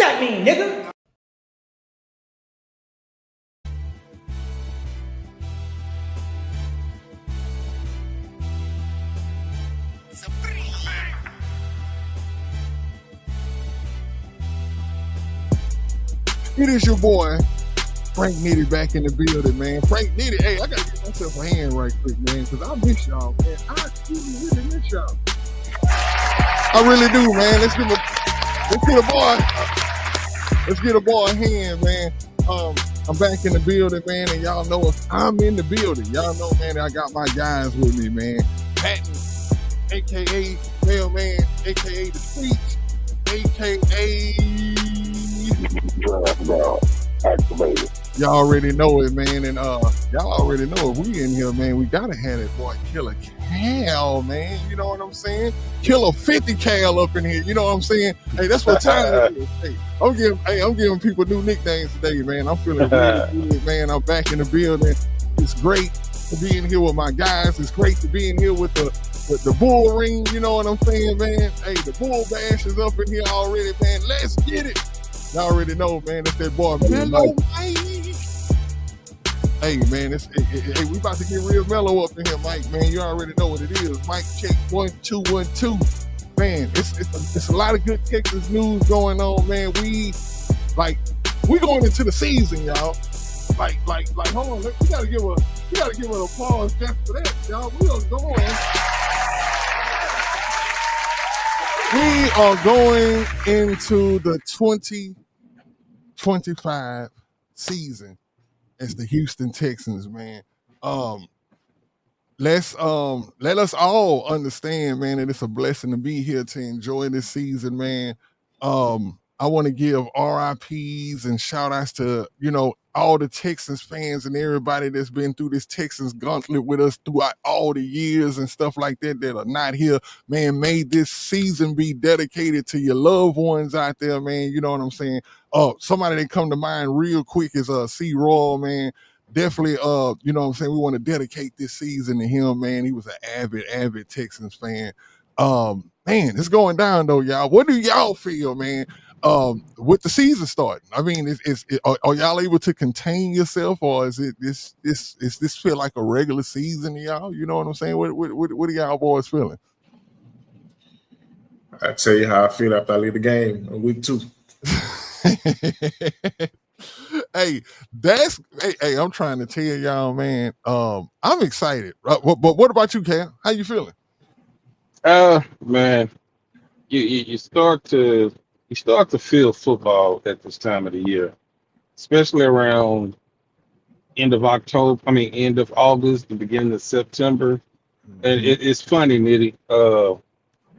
that mean, nigga? It is your boy, Frank Nitty, back in the building, man. Frank Nitty, hey, I gotta give myself a hand right quick, man, because I miss y'all, man. I really miss y'all. I really do, man. Let's get a boy a hand, man. I'm back in the building, man, and y'all know if I'm in the building, y'all know, man, I got my guys with me, man. Patton, aka Mailman, aka the Streets, aka activated. Y'all already know it, man, and y'all already know it. We in here, man. We gotta have that boy Killer Cal, man. You know what I'm saying? Killer 50 Cal up in here. You know what I'm saying? Hey, that's what time it is. Hey, I'm giving people new nicknames today, man. I'm feeling really good, man. I'm back in the building. It's great to be in here with my guys. It's great to be in here with the bull ring. You know what I'm saying, man? Hey, the bull bash is up in here already, man. Let's get it. Y'all already know, man. It's that boy Mellow Mike. Hey, man, hey, we about to get real mellow up in here, Mike, man. You already know what it is. Mike, check 1 2 1 2. Man, it's a lot of good Texas news going on, man. We going into the season, y'all. Like, hold on, we gotta give an applause just for that, y'all. We are going into the 2025 season as the Houston Texans, man. Let us all understand, man, that it's a blessing to be here to enjoy this season, man. I want to give RIPs and shout outs to, all the Texans fans and everybody that's been through this Texans gauntlet with us throughout all the years and stuff like that are not here. Man, may this season be dedicated to your loved ones out there, man. You know what I'm saying? Somebody that come to mind real quick is C. Royal, man. Definitely, you know what I'm saying? We want to dedicate this season to him, man. He was an avid Texans fan. Man, it's going down though, y'all. What do y'all feel, man? With the season starting, I mean, are y'all able to contain yourself, or is this feel like a regular season to y'all? You know what I'm saying? What are y'all boys feeling? I tell you how I feel after I leave the game on week 2. Hey, I'm trying to tell y'all, man. I'm excited. But what about you, Cam? How you feeling? Man, you start to feel football at this time of the year, especially around end of August, the beginning of September. And it's funny, Nitty.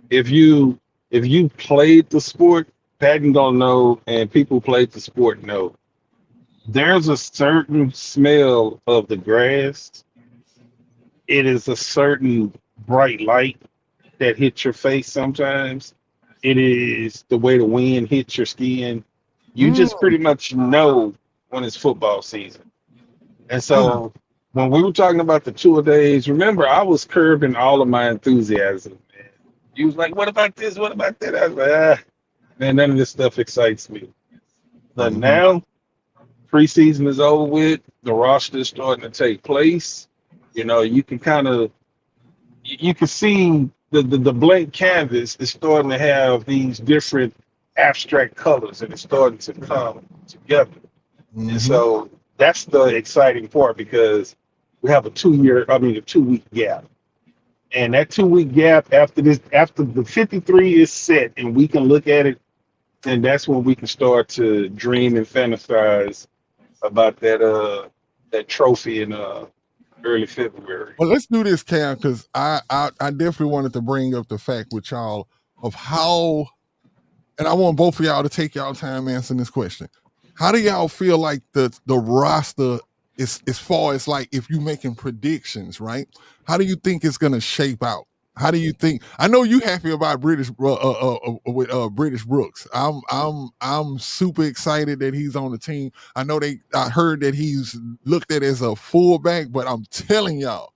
If you played the sport, Patton don't know, and people who played the sport know. There's a certain smell of the grass. It is a certain bright light that hits your face sometimes. It is the way the wind hits your skin. You just pretty much know when it's football season. And so when we were talking about the 2 days, remember, I was curbing all of my enthusiasm. Man. You was like, what about this? What about that? I was like, man, none of this stuff excites me. But now, preseason is over with. The roster is starting to take place. You can you can see the blank canvas is starting to have these different abstract colors, and it's starting to come together. And so that's the exciting part, because we have a 2-week gap. And that 2-week gap after the 53 is set and we can look at it, then that's when we can start to dream and fantasize about that trophy in early February. Well, let's do this, Cam, because I definitely wanted to bring up the fact with y'all of how, and I want both of y'all to take y'all time answering this question. How do y'all feel like the roster is, as far as like if you making predictions, right? How do you think it's gonna shape out? How do you think? I know you happy about British Brooks. I'm super excited that he's on the team. I heard that he's looked at as a fullback, but I'm telling y'all,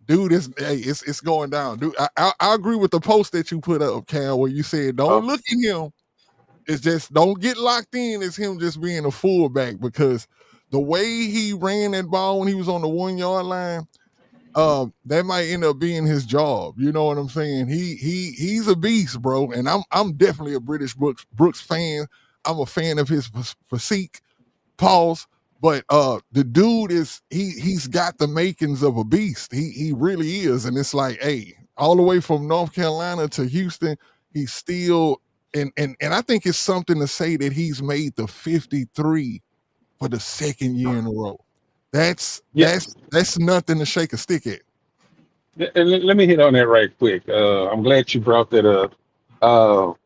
dude, it's going down, dude. I agree with the post that you put up, Cal, where you said don't look at him It's just don't get locked in as him just being a fullback, because the way he ran that ball when he was on the 1 yard line, that might end up being his job. You know what I'm saying? He's a beast, bro. And I'm definitely a Brooks fan. I'm a fan of his physique. Pause. But the dude he's got the makings of a beast. He really is. And it's like, hey, all the way from North Carolina to Houston, he's still and I think it's something to say that he's made the 53 for the second year in a row. That's nothing to shake a stick at. And let me hit on that right quick. I'm glad you brought that up.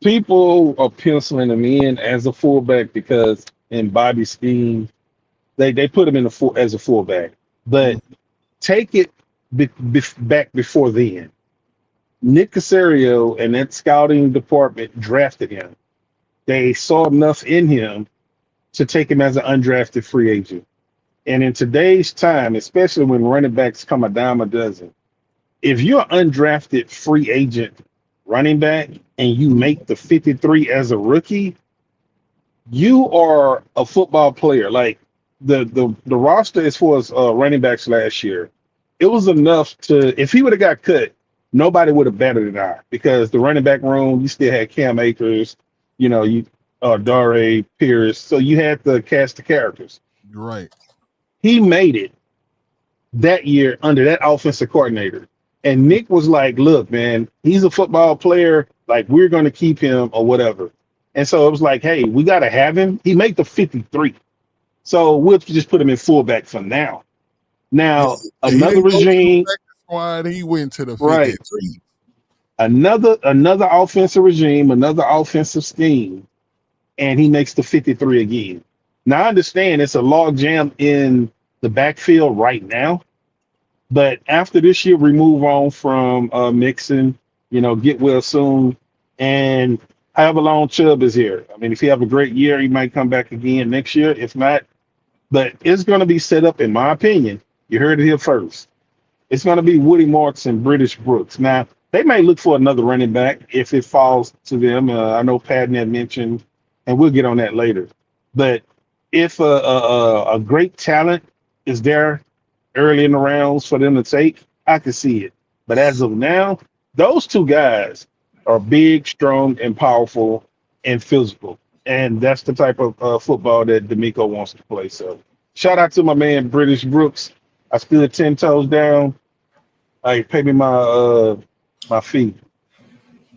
People are penciling him in as a fullback because in Bobby's scheme, they put him in as a fullback. But take it back before then. Nick Caserio and that scouting department drafted him. They saw enough in him to take him as an undrafted free agent. And in today's time, especially when running backs come a dime a dozen, if you're an undrafted free agent running back and you make the 53 as a rookie, you are a football player. Like the roster as far as running backs last year, it was enough to, if he would have got cut, nobody would have batted an eye, because the running back room, you still had Cam Akers, Dare Pierce. So you had the cast of characters. You're right. He made it that year under that offensive coordinator. And Nick was like, look, man, he's a football player. Like, we're going to keep him or whatever. And so it was like, hey, we got to have him. He made the 53. So we'll just put him in fullback for now. Now, another regime. Squad, he went to the 53. Right. Another offensive regime, another offensive scheme, and he makes the 53 again. Now, I understand it's a log jam in the backfield right now, but after this year, we move on from Mixon, get well soon, and however long Chubb is here. I mean, if he have a great year, he might come back again next year. If not, but it's going to be set up, in my opinion. You heard it here first. It's going to be Woody Marks and British Brooks. Now, they may look for another running back if it falls to them. I know Patton had mentioned, and we'll get on that later. But if a great talent is there early in the rounds for them to take, I can see it. But as of now, those two guys are big, strong, and powerful and physical. And that's the type of football that D'Amico wants to play. So shout out to my man, British Brooks. I stood 10 toes down. I pay me my fee.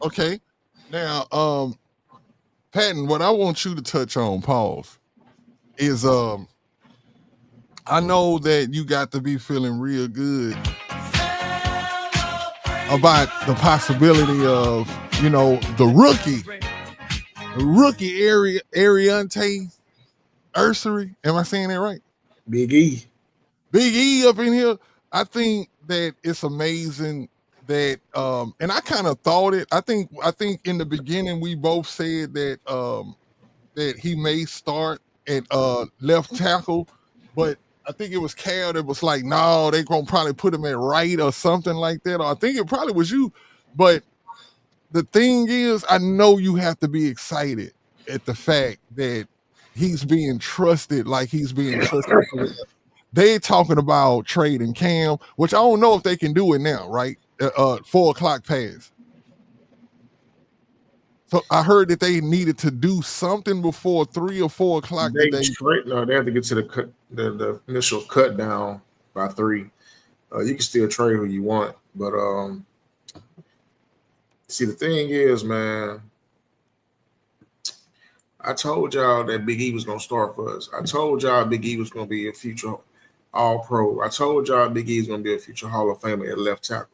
Okay. Now, Patton, what I want you to touch on, pause, is I know that you got to be feeling real good about the possibility of, the rookie Ariante Ursery. Am I saying that right? Big E. Big E up in here. I think that it's amazing that and I kind of thought it. I think in the beginning we both said that that he may start at left tackle, but I think it was Cal that was like, no, they're gonna probably put him at right or something like that. Or I think it probably was you. But the thing is, I know you have to be excited at the fact that he's being trusted like he's being trusted. They talking about trading Cam, which I don't know if they can do it now, right? 4 o'clock pass. So I heard that they needed to do something before 3 or 4 o'clock. They have to get to the initial cut down by 3. You can still trade who you want, but see, the thing is, man, I told y'all that Big E was gonna start for us. I told y'all Big E was gonna be a future All-Pro. I told y'all Big E is gonna be a future Hall of Famer at left tackle.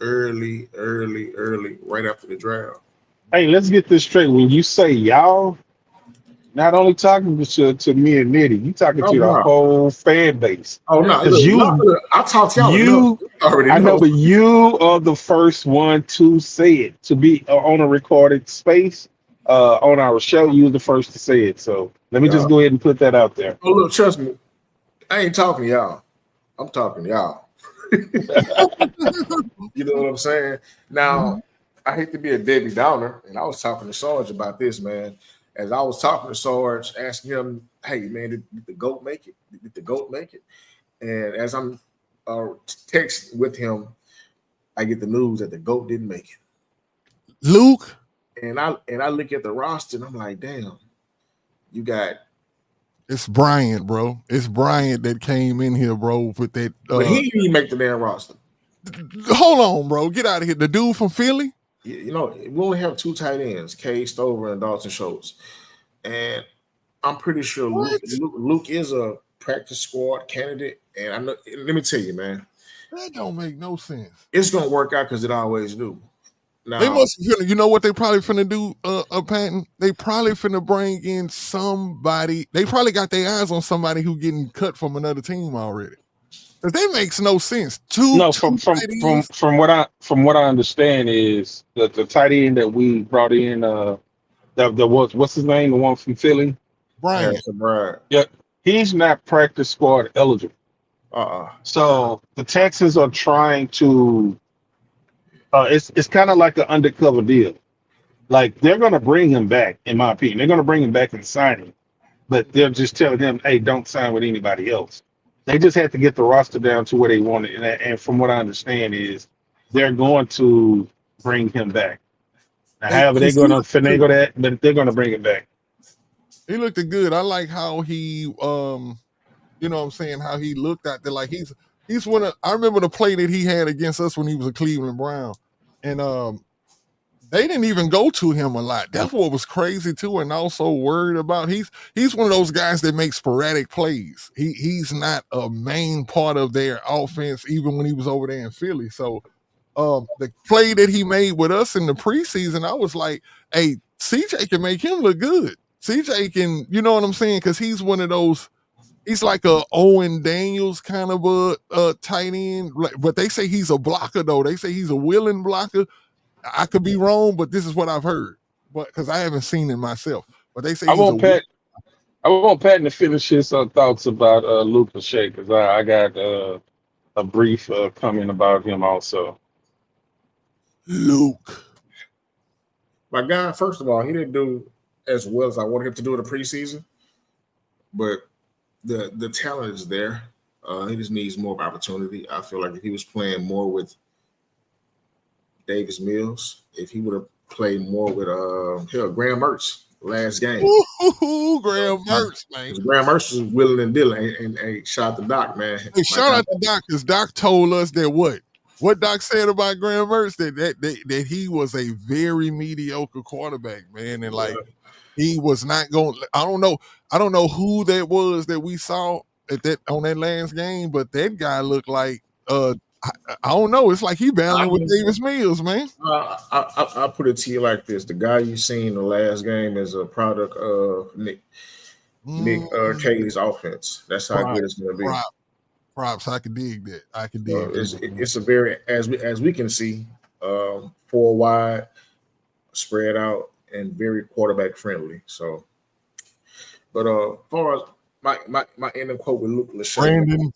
Early, right after the draft. Hey, let's get this straight. When you say y'all, not only talking to me and Nitty, you talking to the whole fan base. Oh no, I talked to y'all. You already know. I know, but you are the first one to say it, to be on a recorded space on our show. You were the first to say it. So let me just go ahead and put that out there. Oh, look, trust me, I ain't talking to y'all. I'm talking to y'all. You know what I'm saying? Now, I hate to be a Debbie Downer, and I was talking to Sarge about this, man. As I was talking to Sarge, asking him, "Hey, man, did the goat make it? Did the goat make it?" And as I'm texting with him, I get the news that the goat didn't make it. Luke, And I look at the roster, and I'm like, "Damn, you got." it's Bryant, bro. It's Bryant that came in here, bro, with that. But he didn't even make the damn roster. Hold on, bro. Get out of here. The dude from Philly. You know, we only have 2 tight ends, Kay Stover and Dalton Schultz, and I'm pretty sure Luke is a practice squad candidate. And I know. Let me tell you, man, that don't make no sense. It's gonna work out because it always do. Now, they must, you know what they probably finna do, Patton? They probably finna bring in somebody. They probably got their eyes on somebody who getting cut from another team already. Because that makes no sense. From what I understand is that the tight end that we brought in, what's his name, the one from Philly, Brian. Yeah, he's not practice squad eligible. So the Texans are trying to. It's kind of like an undercover deal. Like they're going to bring him back, in my opinion. They're going to bring him back and sign him, but they're just telling him, "Hey, don't sign with anybody else." They just have to get the roster down to where they want it, and from what I understand is they're going to bring him back. Now, however, they're going to finagle that, but they're going to bring him back. He looked good. I like how he, you know what I'm saying, how he looked at there. Like he's one of. I remember the play that he had against us when he was a Cleveland Brown, and they didn't even go to him a lot. That's what was crazy too, and also worried about. He's one of those guys that makes sporadic plays. He's not a main part of their offense, even when he was over there in Philly. So, the play that he made with us in the preseason, I was like, "Hey, CJ can make him look good. CJ can, you know what I'm saying? Because he's one of those." He's like a Owen Daniels kind of a tight end, but they say he's a blocker though. They say he's a willing blocker. I could be wrong, but this is what I've heard. But because I haven't seen it myself, but they say I want Patton to finish his thoughts about Luke Lachey because I got a brief comment about him also. Luke, my guy. First of all, he didn't do as well as I wanted him to do in the preseason, but the talent is there. He just needs more opportunity. I feel like if he was playing more with Davis Mills, if he would have played more with Graham Mertz last game. Graham Mertz, man. Graham Mertz was willing and dealing, and shout out to Doc, man. Hey, shout out to Doc, because Doc told us that what Doc said about Graham Mertz, that he was a very mediocre quarterback, man, and like he was not going. I don't know who that was that we saw on that last game, but that guy looked like I don't know. It's like he battling with Davis Mills, man. I put it to you like this: the guy you seen in the last game is a product of Nick Cayley's offense. That's how good it's going to be. Props. I can dig that. I can dig. It's a very as we can see, 4 wide, spread out, and very quarterback friendly. So, but as far as my ending quote with Luke Lachey,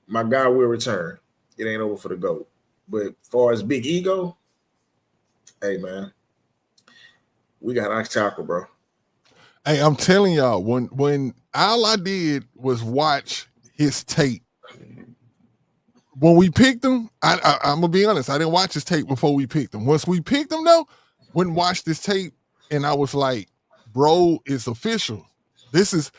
my guy will return. It ain't over for the GOAT. But as far as Big Ego, hey man, we got ice tackle, bro. Hey, I'm telling y'all, when all I did was watch his tape. When we picked him, I'm gonna be honest, I didn't watch his tape before we picked him. Once we picked him though, went and watched this tape, and I was like, bro, it's official. This is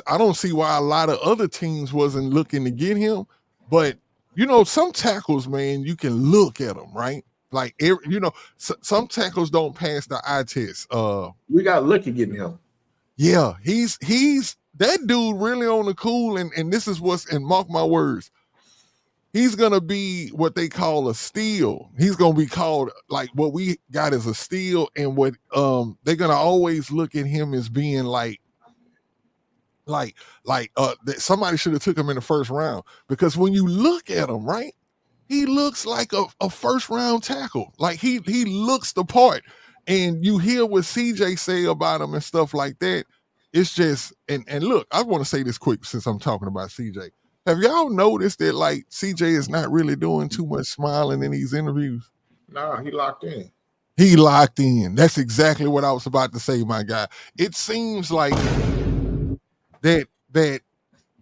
I don't see why a lot of other teams wasn't looking to get him, but you know, some tackles, man, you can look at them, right? Like, you know, some tackles don't pass the eye test. We got lucky getting him. Yeah, he's that dude really on the cool, and this is what's, and mark my words, he's gonna be what they call a steal. He's gonna be called, like, what we got as a steal, and what they're gonna always look at him as being like somebody should have took him in the first round, because when you look at him, right, he looks like a first round tackle. Like he looks the part, and you hear what CJ say about him and stuff like that. It's just, and look, I want to say this quick since I'm talking about CJ. Have y'all noticed that like CJ is not really doing too much smiling in these interviews? Nah, he locked in. He locked in. That's exactly what I was about to say, my guy. It seems like that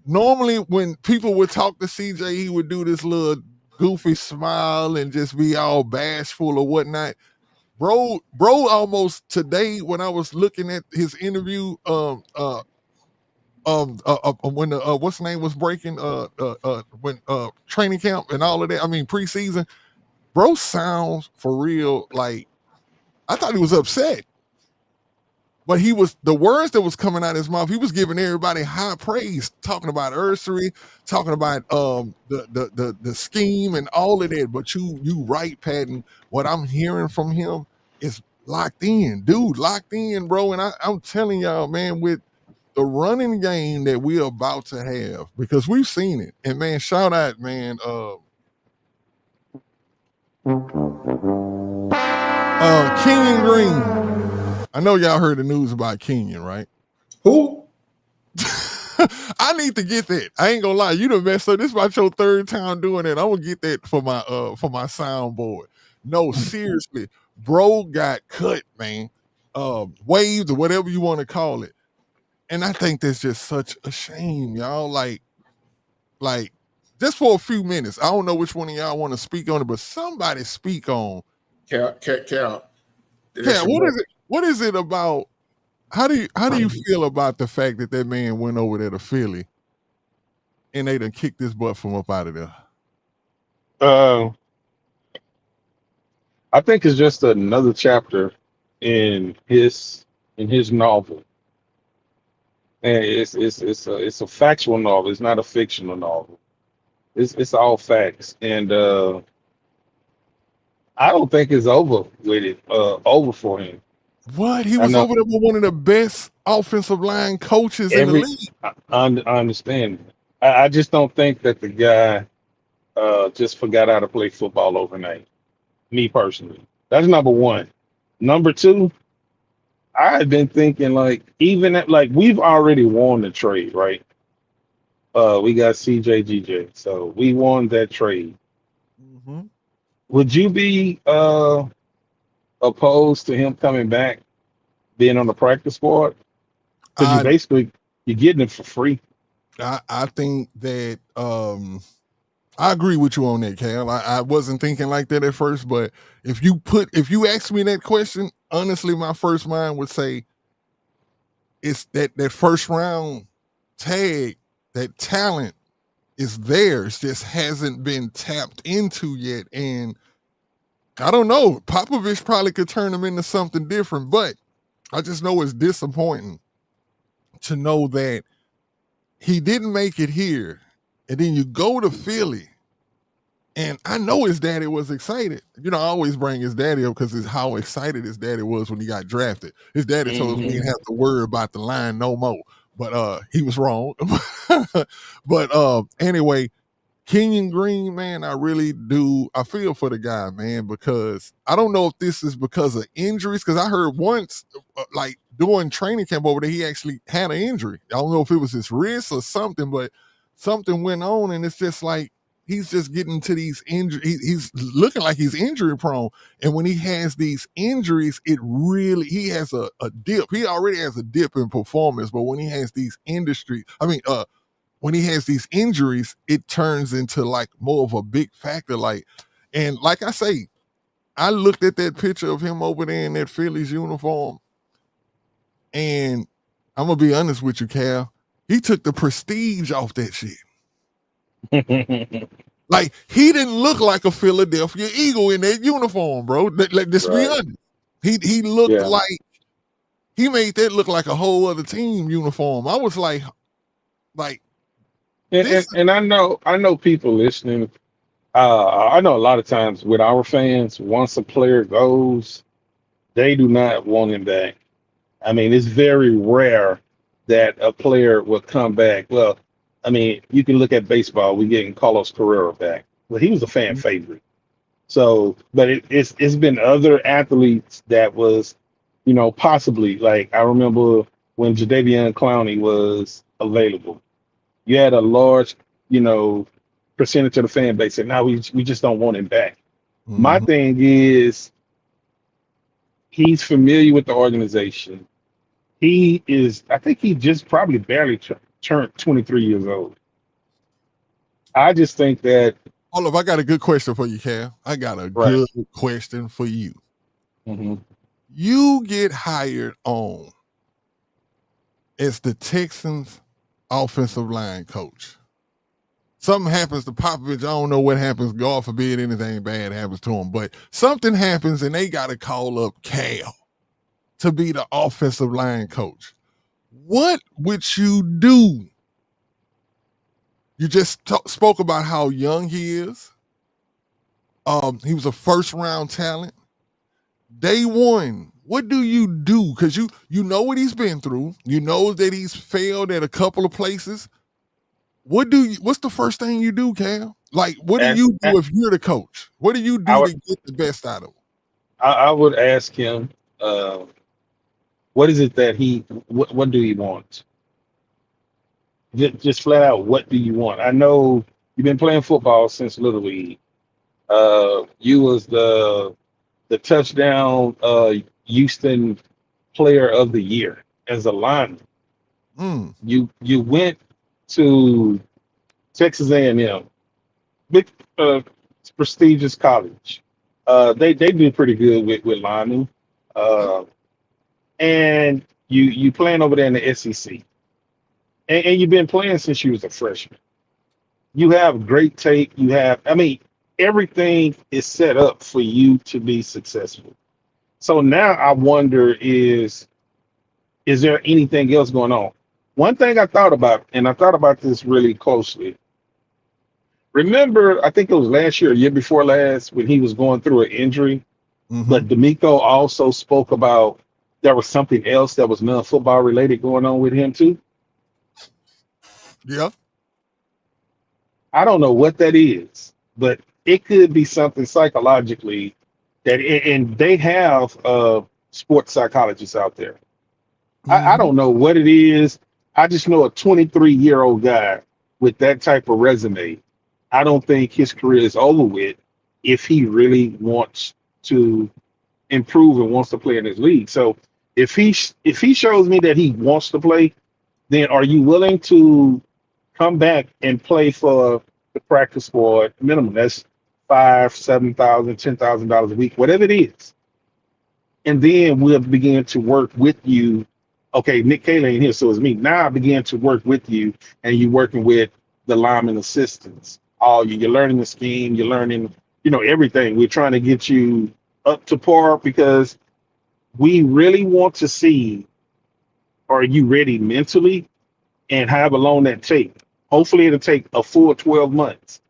normally when people would talk to CJ, he would do this little goofy smile and just be all bashful or whatnot. Bro, almost today when I was looking at his interview, when the what's the name was breaking, when training camp and all of that. I mean preseason. Bro sounds for real like I thought he was upset. But he was the words that was coming out of his mouth. He was giving everybody high praise, talking about Ursary, talking about the scheme and all of that. But you right, Patton. What I'm hearing from him is locked in, dude, locked in, bro. And I'm telling y'all, man, with the running game that we're about to have, because we've seen it. And man, shout out, man. Kenyon Green. I know y'all heard the news about Kenyon, right? Who? I need to get that. I ain't gonna lie, you done messed up. This is about your third time doing it. I'm gonna get that for my soundboard. No, seriously, bro got cut, man. Waived or whatever you want to call it. And I think that's just such a shame, y'all. Like, just for a few minutes. I don't know which one of y'all want to speak on it, but somebody speak on. Cal. Cal, what is it about? How do you feel about the fact that man went over there to Philly and they done kicked this butt from up out of there? I think it's just another chapter in his novel, and it's a factual novel. It's not a fictional novel. It's all facts, and I don't think it's over with it. Over for him. What? He was over there with one of the best offensive line coaches in the league. I understand. I just don't think that the guy just forgot how to play football overnight. Me personally. That's number one. Number two, I've been thinking we've already won the trade, right? We got CJ, so we won that trade. Mm-hmm. Would you be opposed to him coming back, being on the practice squad? Because you're getting it for free. I think that I agree with you on that, Cal. I wasn't thinking like that at first, but if you ask me that question, honestly, my first mind would say it's that first round tag, that talent is there. It just hasn't been tapped into yet. And I don't know. Popovich probably could turn him into something different, but I just know it's disappointing to know that he didn't make it here. And then you go to Philly, and I know his daddy was excited. You know, I always bring his daddy up because it's how excited his daddy was when he got drafted. His daddy told him he didn't have to worry about the line no more. But he was wrong. But anyway, Kenyon Green, man, I really do. I feel for the guy, man, because I don't know if this is because of injuries. Because I heard once, like during training camp over there, he actually had an injury. I don't know if it was his wrist or something, but something went on, and it's just like he's just getting to these injuries. He's looking like he's injury prone, and when he has these injuries, he has a dip. He already has a dip in performance, but when he has these when he has these injuries, it turns into like more of a big factor. And like I say, I looked at that picture of him over there in that Phillies uniform, and I'm gonna be honest with you, Cal. He took the prestige off that shit. Like he didn't look like a Philadelphia Eagle in that uniform, bro. Let's be honest. He looked like he made that look like a whole other team uniform. I was like. And I know people listening. I know a lot of times with our fans, once a player goes, they do not want him back. I mean, it's very rare that a player will come back. Well, I mean, you can look at baseball. We're getting Carlos Carrera back. Well, he was a fan favorite. So, but it's been other athletes that was, possibly, like I remember when Jadeveon Clowney was available. You had a large, percentage of the fan base said, "No, we just don't want him back." My thing is he's familiar with the organization. I think he just probably barely turned 23 years old. I just think that. Hold up, I got a good question for you, Cam. I got a Right. good question for you. Mm-hmm. You get hired on as the Texans offensive line coach. Something happens to Popovich. I don't know what happens. God forbid anything bad happens to him. But something happens and they got to call up Cal to be the offensive line coach. What would you do? You just spoke about how young he is. He was a first-round talent. Day one, what do you do? Because you know what he's been through. You know that he's failed at a couple of places. What's the first thing you do, Cal? Like, what do you do if you're the coach? What do you do to get the best out of him? I would ask him, what is it that what do he want? Just flat out, what do you want? I know you've been playing football since Little League. You was the touchdown Houston player of the year as a lineman. You went to Texas A&M, big prestigious college. They do pretty good with linemen. And you playing over there in the SEC. And you've been playing since you was a freshman. You have great tape. Everything is set up for you to be successful. So now I wonder is there anything else going on? One thing I thought about, and I thought about this really closely. Remember, I think it was last year, or year before last, when he was going through an injury, but D'Amico also spoke about there was something else that was non-football related going on with him too. Yeah. I don't know what that is, but it could be something psychologically that, and they have sports psychologists out there. I don't know what it is. I just know a 23-year-old guy with that type of resume. I don't think his career is over with if he really wants to improve and wants to play in this league. So if he shows me that he wants to play, then are you willing to come back and play for the practice squad minimum? That's $5,000, $7,000, $10,000 a week, whatever it is. And then we'll begin to work with you. Okay, Nick Kayla ain't here, so it's me. Now I begin to work with you, and you're working with the lineman assistants. You're learning the scheme, you're learning, everything. We're trying to get you up to par because we really want to see, are you ready mentally and have along that tape? Hopefully it'll take a full 12 months.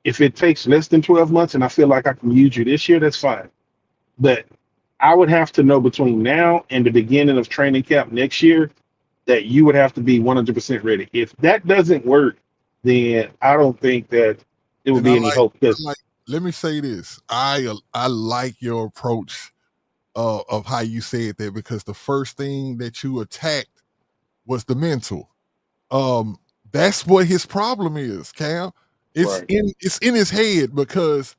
If it takes less than 12 months and I feel like I can use you this year, that's fine. But I would have to know between now and the beginning of training camp next year that you would have to be 100% ready. If that doesn't work, then I don't think that there would be any hope. Let me say this. I like your approach of how you said that, because the first thing that you attacked was the mental. That's what his problem is, Cam. It's in his head, because,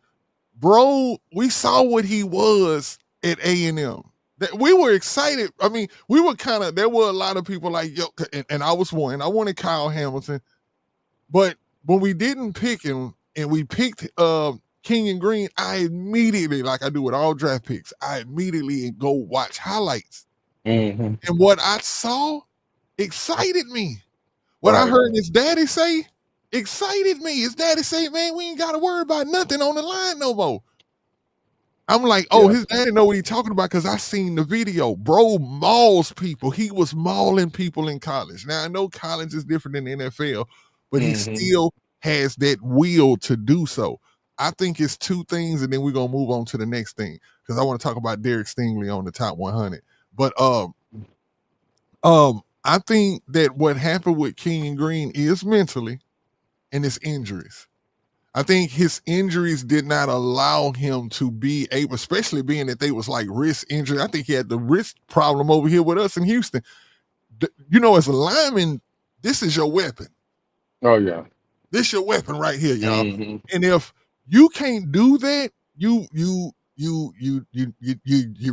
bro, we saw what he was at A&M. That we were excited. I mean, we were there were a lot of people like, yo, and I was one. I wanted Kyle Hamilton. But when we didn't pick him and we picked Kenyon Green, I immediately, like I do with all draft picks, I immediately go watch highlights. And what I saw excited me. What I heard his daddy say excited me. His daddy say, man, we ain't got to worry about nothing on the line no more. I'm like, his daddy know what he's talking about, because I seen the video. Bro mauls people. He was mauling people in college. Now, I know college is different than the NFL, but he still has that will to do so. I think it's two things, and then we're going to move on to the next thing, because I want to talk about Derek Stingley on the top 100. But I think that what happened with Kenyon Green is mentally, and it's injuries. I think his injuries did not allow him to be able, especially being that they was like wrist injury. I think he had the wrist problem over here with us in Houston. As a lineman, this is your weapon. Oh, yeah. This is your weapon right here, y'all. And if you can't do that, you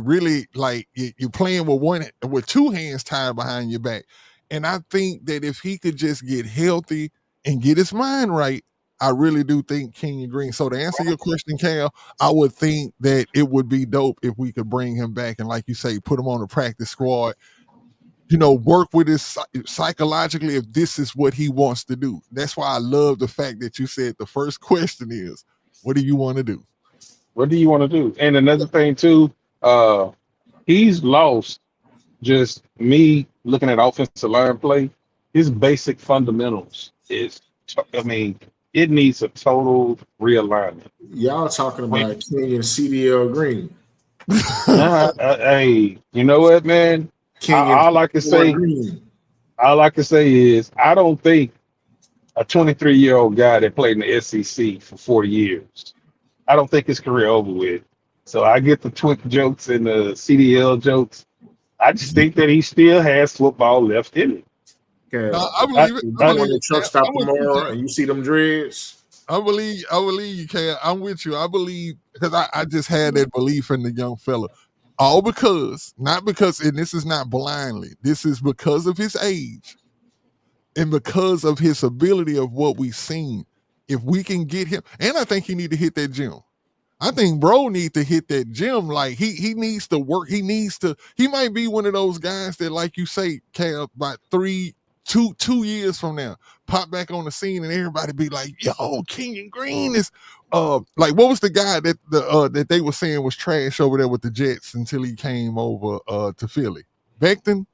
really like you playing with two hands tied behind your back. And I think that if he could just get healthy and get his mind right, I really do think Kenyon Green. So to answer your question, Cal, I would think that it would be dope if we could bring him back and, like you say, put him on the practice squad. Work with his psychologically if this is what he wants to do. That's why I love the fact that you said the first question is, what do you want to do? What do you want to do? And another thing too, he's lost just me looking at offensive line play. His basic fundamentals is, I mean, it needs a total realignment. Y'all talking about Kenyon CDL Green. Hey, you know what, man? All I can say is I don't think a 23-year-old guy that played in the SEC for 40 years, I don't think his career over with. So I get the Twink jokes and the CDL jokes. I just think that he still has football left in it. Okay. I believe it. I believe the truck stop tomorrow and you see them dreads. I believe you can. I'm with you. I believe because I just had that belief in the young fella. All because, not because, and this is not blindly, this is because of his age and because of his ability of what we've seen. If we can get him, and I think he need to hit that gym. I think bro need to hit that gym. Like he needs to work. He might be one of those guys that, like you say, Cal, about 2 years from now, pop back on the scene and everybody be like, yo, Kenyon Green is like, what was the guy that that they were saying was trash over there with the Jets until he came over to Philly? Becton?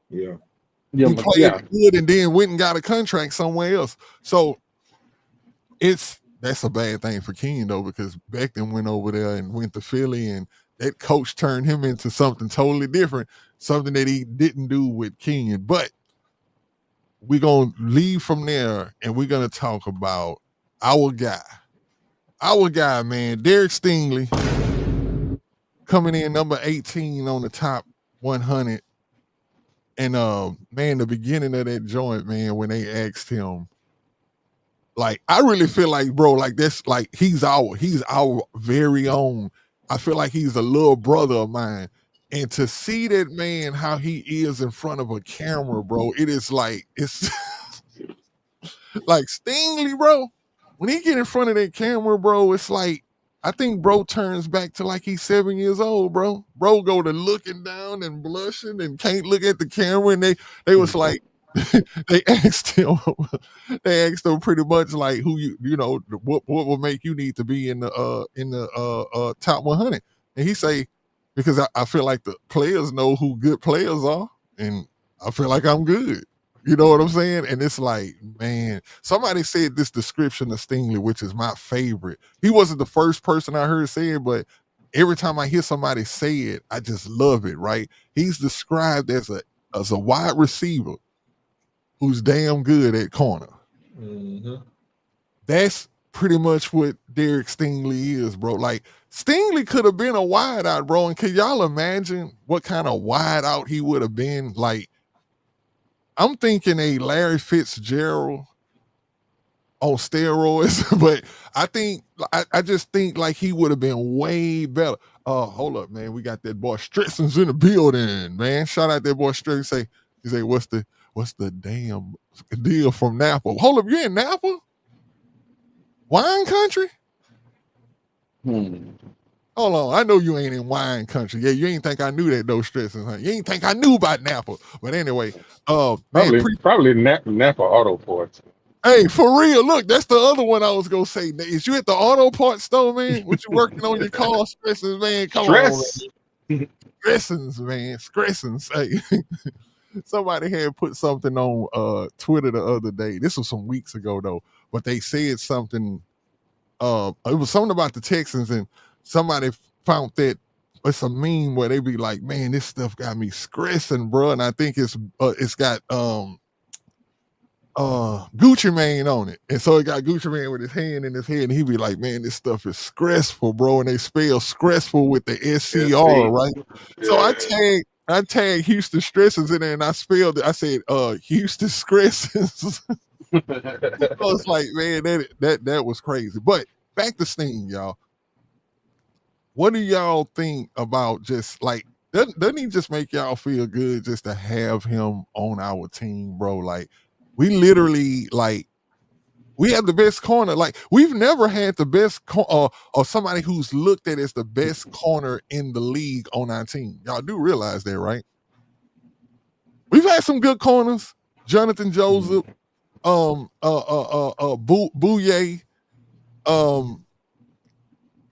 Yeah. He played good and then went and got a contract somewhere else. So that's a bad thing for Kenyon though, because Becton went over there and went to Philly and that coach turned him into something totally different, something that he didn't do with Kenyon. But we're going to leave from there and we're going to talk about our guy, man, Derek Stingley, coming in number 18 on the top 100. And, man, the beginning of that joint, man, when they asked him, like, I really feel like, bro, like that's like, he's our very own. I feel like he's a little brother of mine. And to see that man, how he is in front of a camera, bro, it is like, it's like Stingley, bro. When he get in front of that camera, bro, it's like, I think bro turns back to like he's 7 years old, bro. Bro go to looking down and blushing and can't look at the camera. And they was like, they asked him pretty much like who what will make you need to be in the top 100. And he say, because I feel like the players know who good players are, and I feel like I'm good. You know what I'm saying? And it's like, man, somebody said this description of Stingley, which is my favorite. He wasn't the first person I heard say it, but every time I hear somebody say it, I just love it, right? He's described as a wide receiver who's damn good at corner. Mm-hmm. That's pretty much what Derek Stingley is, bro. Like, Stingley could have been a wide out, bro. And can y'all imagine what kind of wide out he would have been? Like, I'm thinking a Larry Fitzgerald on steroids, but I just think like he would have been way better. Hold up, man. We got that boy Strixon's in the building, man. Shout out that boy Strixon. He say, what's the damn deal from Napa? Hold up, you in Napa? Wine country? Hold on, I know you ain't in wine country. Yeah, you ain't think I knew that though, Strixon. Huh? You ain't think I knew about Napa. But anyway, probably Napa Auto Parts. Hey, for real, look, that's the other one I was gonna say. Is you at the auto parts store, man? What you working on your car, Strixons, man? Come on, man. Strixons, hey. Somebody had put something on Twitter the other day. This was some weeks ago though, but they said something. It was something about the Texans, and somebody found that it's a meme where they be like, "Man, this stuff got me stressing, bro." And I think it's got Gucci Mane on it, and so it got Gucci Mane with his hand in his head, and he be like, "Man, this stuff is stressful, bro." And they spell stressful with the SCR, right? Yeah. So I tagged Houston Stressors in there, and I spelled it. I said, Houston Stressors. I was like, man, that was crazy. But back to Sting, y'all. what do y'all think about just like doesn't he just make y'all feel good just to have him on our team, bro? Like we literally like we have the best corner. Like we've never had the best or somebody who's looked at as the best corner in the league on our team. Y'all do realize that, right? We've had some good corners. Jonathan Joseph, Bouye,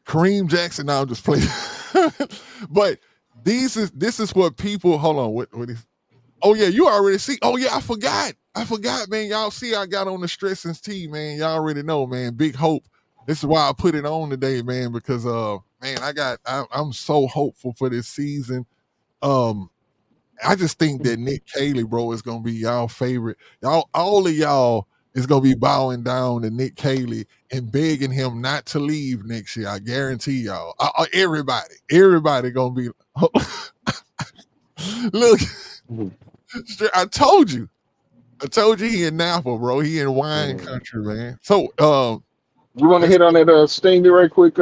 Kareem Jackson. Now I'm just playing. But this is what people. Hold on, what is? Oh yeah, you already see. Oh yeah, I forgot, man. Y'all see, I got on the Stressings tee, man. Y'all already know, man. Big hope. This is why I put it on today, man, because man, I'm so hopeful for this season. I just think that Nick Caley, bro, is gonna be y'all favorite. Y'all, all of y'all is gonna be bowing down to Nick Caley and begging him not to leave next year. I guarantee y'all. Everybody gonna be. Look, I told you he in Napa, bro. He in wine country, man. So, you want to hit on that Stingley right quick,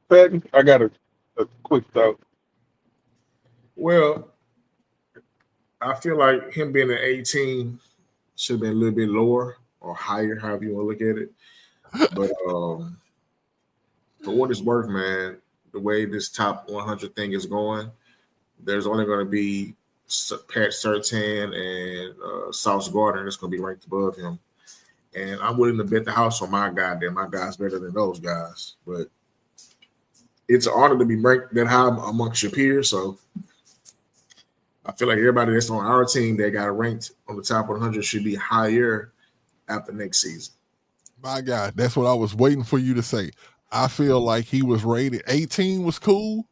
Patton? I got a quick thought. Well, I feel like him being an 18 should have been a little bit lower or higher, however you want to look at it. But for what it's worth, man, the way this top 100 thing is going, there's only going to be Pat Surtain and Sauce Gardner that's going to be ranked above him. And I'm willing to bet the house on my guy that my guy's better than those guys. But it's an honor to be ranked that high amongst your peers. So I feel like everybody that's on our team that got ranked on the top 100 should be higher after next season. My God, that's what I was waiting for you to say. I feel like he was rated 18 was cool.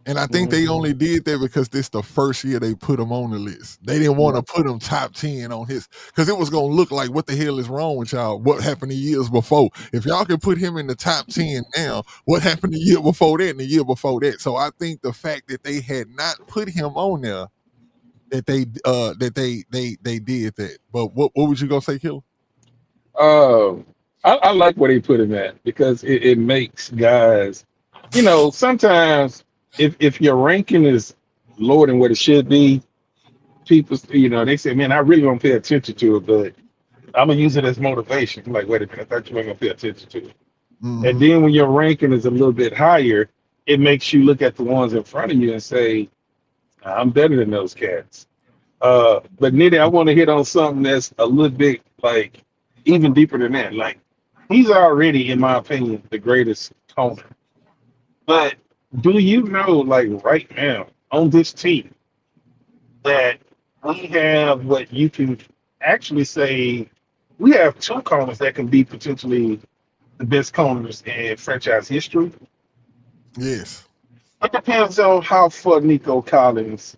And I think they only did that because this the first year they put him on the list. They didn't want to put him top 10 on his, because it was going to look like, what the hell is wrong with y'all? What happened the years before? If y'all can put him in the top 10 now, what happened the year before that and the year before that? So I think the fact that they had not put him on there, that they did that. But what was you gonna say, Killer? I like where they put him at because it makes guys, sometimes if your ranking is lower than what it should be, people, they say, man, I really don't pay attention to it, but I'm gonna use it as motivation. I'm like, wait a minute, I thought you weren't gonna pay attention to it. Mm-hmm. And then when your ranking is a little bit higher, it makes you look at the ones in front of you and say, I'm better than those cats. But Nitty, I want to hit on something that's a little bit like even deeper than that. Like, he's already, in my opinion, the greatest corner. But do you know, like right now on this team, that we have what you can actually say we have two corners that can be potentially the best corners in franchise history? Yes. It depends on how far Nico Collins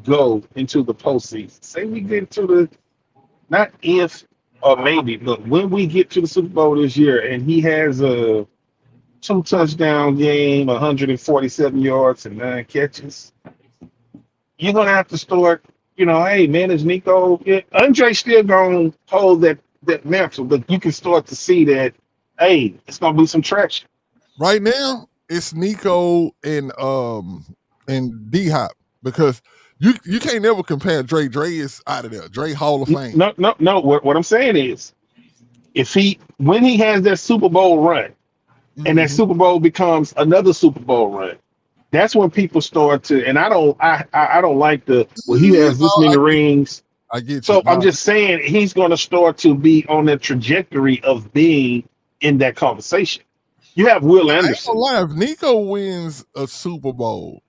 go into the postseason. Say we get to the, not if or maybe, but when we get to the Super Bowl this year and he has a 2-touchdown game, 147 yards and 9 catches, you're gonna have to start, hey man, is Nico, Andre still gonna hold that mantle, but you can start to see that, hey, it's gonna be some traction. Right now, it's Nico and D-Hop, because you can't never compare Dre. Dre is out of there. Dre Hall of Fame. No. What I'm saying is, when he has that Super Bowl run, and that Super Bowl becomes another Super Bowl run, that's when people start to. And I don't like he has this many rings. I get you. So I'm just saying he's going to start to be on that trajectory of being in that conversation. You have Will Anderson. If Nico wins a Super Bowl,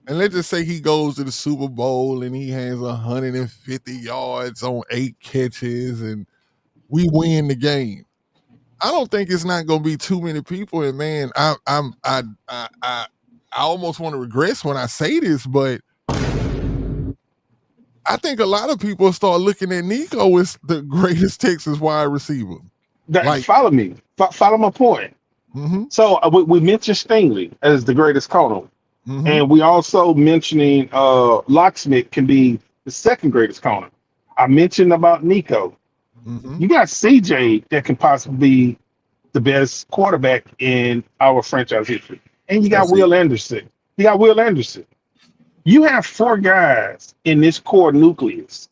and let's just say he goes to the Super Bowl and he has 150 yards on 8 catches and we win the game, I don't think it's not going to be too many people. And man, I almost want to regress when I say this, but I think a lot of people start looking at Nico as the greatest Texas wide receiver. Follow me. Follow my point. Mm-hmm. So we mentioned Stingley as the greatest corner. Mm-hmm. And we also mentioning Locksmith can be the second greatest corner. I mentioned about Nico. Mm-hmm. You got CJ that can possibly be the best quarterback in our franchise history. and you got That's Will it. Anderson. You got Will Anderson. You have four guys in this core nucleus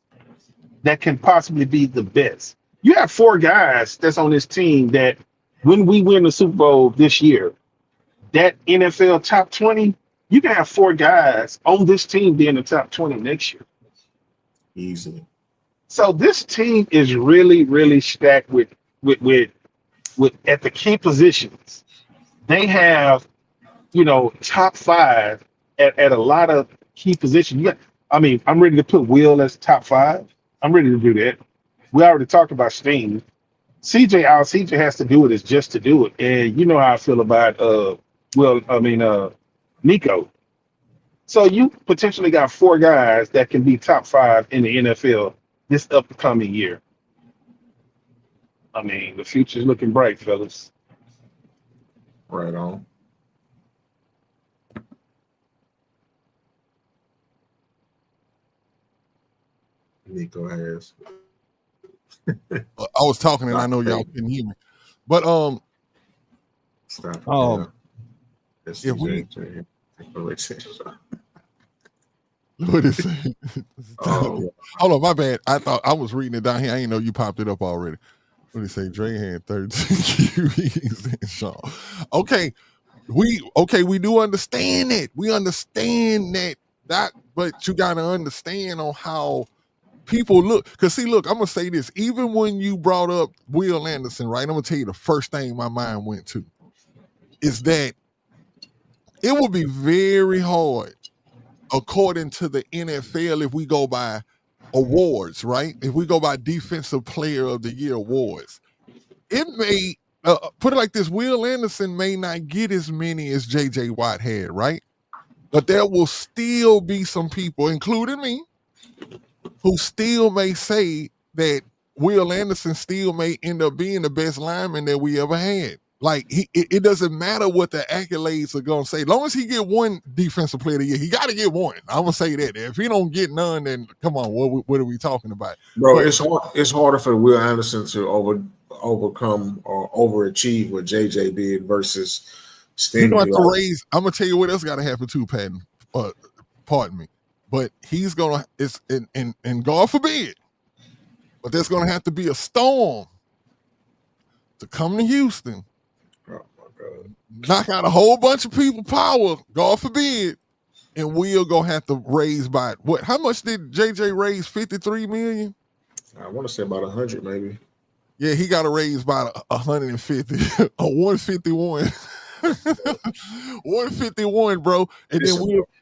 that can possibly be the best. You have four guys that's on this team that when we win the Super Bowl this year, that NFL top 20, you can have four guys on this team being the top 20 next year. Easily. So this team is really, really stacked with at the key positions. They have, top five at a lot of key positions. I'm ready to put Will as top five. I'm ready to do that. We already talked about Sting. CJ, all CJ has to do it is just to do it. And you know how I feel about Nico. So you potentially got four guys that can be top five in the NFL this upcoming year. I mean, the future's looking bright, fellas. Right on. Nico has. I was talking and I know y'all couldn't hear me, but Stop. if we what is it? Hold on, my bad. I thought I was reading it down here. I didn't know you popped it up already. What did it say? Dre had 13 QBs. Sean. Okay, we do understand it. We understand that, but you gotta understand on how people look. Because see, look, I'm gonna say this. Even when you brought up Will Anderson, right? I'm gonna tell you the first thing my mind went to is that it would be very hard, according to the NFL, if we go by awards, right? If we go by Defensive Player of the Year awards, it may put it like this: Will Anderson may not get as many as J.J. Watt had, right? But there will still be some people, including me, who still may say that Will Anderson still may end up being the best lineman that we ever had. Like it doesn't matter what the accolades are gonna say. As long as he get one Defensive Player of the Year, he got to get one. I'm gonna say that. If he don't get none, then come on, what are we talking about, bro? But it's harder for Will Anderson to overcome or overachieve what JJ did versus Sting. He's going to raise. I'm gonna tell you what else got to happen too, Patton. Pardon me, but he's gonna. It's and God forbid, but there's gonna have to be a storm to come to Houston. Oh my God. Knock out a whole bunch of people power, God forbid, and we'll gonna have to raise by what? How much did JJ raise? 53 million? I want to say about 100 maybe. Yeah, he got to raise by 150 or 151. 151, bro. And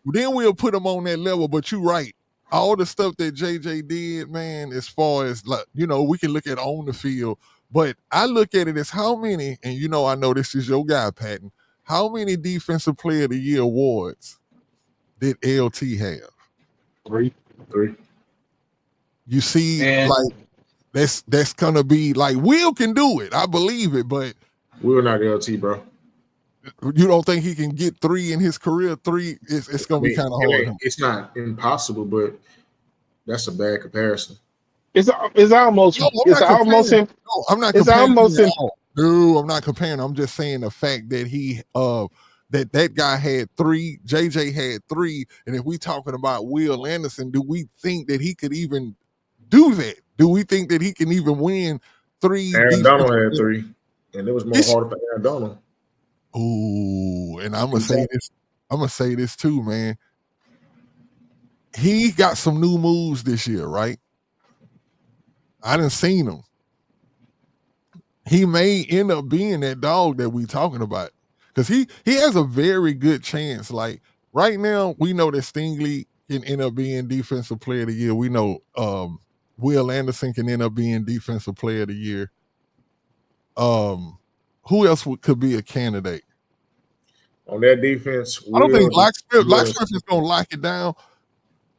then we'll put him on that level. But you're right. All the stuff that JJ did, man, as far as like, we can look at on the field. But I look at it as how many, and I know this is your guy, Patton, how many Defensive Player of the Year awards did LT have? Three. You see, like that's gonna be like Will can do it. I believe it, but Will not LT, bro. You don't think he can get three in his career? Three, it's gonna be kind of hard. It's not impossible, but that's a bad comparison. It's almost. No, it's almost. No, I'm not. It's comparing almost. No, I'm not comparing. I'm just saying the fact that he that guy had three, JJ had three, and if we talking about Will Anderson, do we think that he could even do that? Do we think that he can even win three? Aaron Donald had three, and it was more harder for Aaron Donald. Ooh, and I'm gonna say this. I'm gonna say this too, man. He got some new moves this year, right? I done seen him. He may end up being that dog that we talking about because he has a very good chance. Like right now, we know that Stingley can end up being Defensive Player of the Year. We know Will Anderson can end up being Defensive Player of the Year. Who else could be a candidate on that defense? I don't think Blacksmith is gonna lock it down.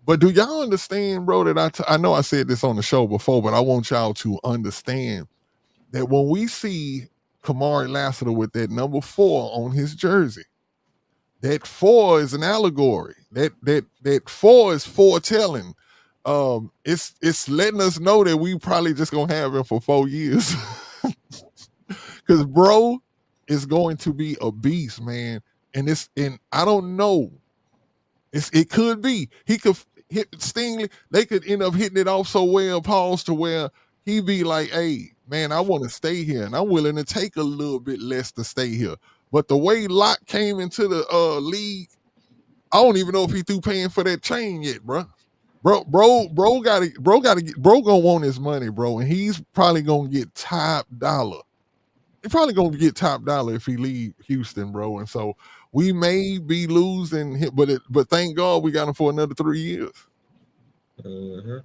But do y'all understand, bro, that I know I said this on the show before, but I want y'all to understand that when we see Kamari Lassiter with that number 4 on his jersey, that 4 is an allegory. That 4 is foretelling. It's letting us know that we probably just gonna have him for 4 years. Because bro is going to be a beast, man. and I don't know. It could be he could hit Stingley. They could end up hitting it off so well, pause to where he be like, "Hey, man, I want to stay here, and I'm willing to take a little bit less to stay here." But the way Locke came into the league, I don't even know if he through paying for that chain yet, bro. Bro gonna want his money, bro, and he's probably gonna get top dollar. He's probably gonna get top dollar if he leave Houston, bro. And so we may be losing him, but thank God we got him for another 3 years. Mhm.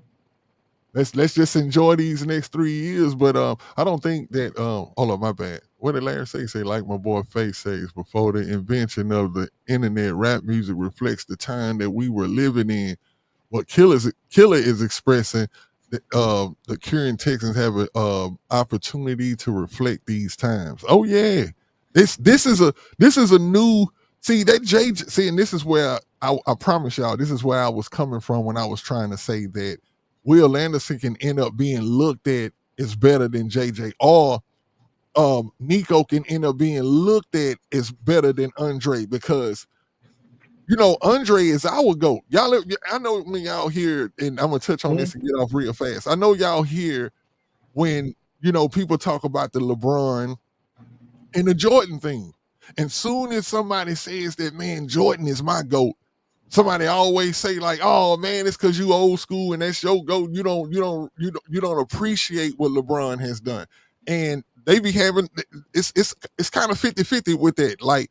Let's just enjoy these next 3 years. But I don't think that hold on, my bad. What did Larry say? Say, like my boy Face says, before the invention of the internet, rap music reflects the time that we were living in. What Killer is expressing that the current Texans have an opportunity to reflect these times. Oh yeah, this is a new that see, and this is where I promise y'all, this is where I was coming from when I was trying to say that Will Anderson can end up being looked at as better than JJ, or Nico can end up being looked at as better than Andre, because Andre is our GOAT. I know when y'all hear, and I'm gonna touch on this and get off real fast. I know y'all hear when people talk about the LeBron and the Jordan thing, and soon as somebody says that, man, Jordan is my GOAT, somebody always say like, "Oh man, it's because you old school and that's your GOAT. You don't appreciate what LeBron has done." And they be having it's kind of 50-50 with that. Like,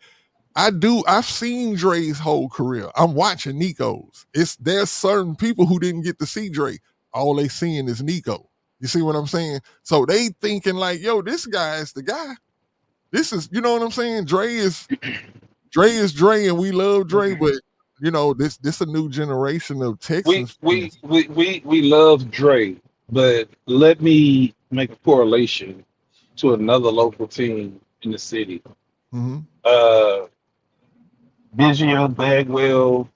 I've seen Dre's whole career. I'm watching Nico's. There's certain people who didn't get to see Dre. All they seeing is Nico. You see what I'm saying? So they thinking like, yo, this guy is the guy. This is, you know what I'm saying? Dre is Dre, and we love Dre, but this a new generation of Texans fans. We love Dre, but let me make a correlation to another local team in the city. Mm-hmm. Biggio, Bagwell,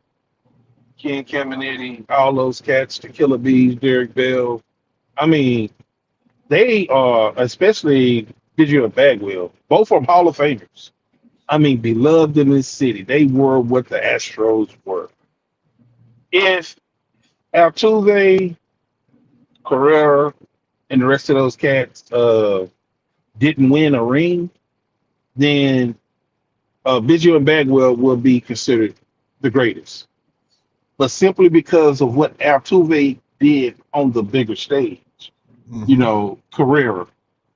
Ken Caminiti, all those cats, the Killer Bees, Derek Bell. I mean, they are, especially Biggio and Bagwell, both are Hall of Famers. I mean, beloved in this city. They were what the Astros were. If Altuve, Carrera, and the rest of those cats didn't win a ring, then Biggio and Bagwell will be considered the greatest. But simply because of what Altuve did on the bigger stage, Carrera,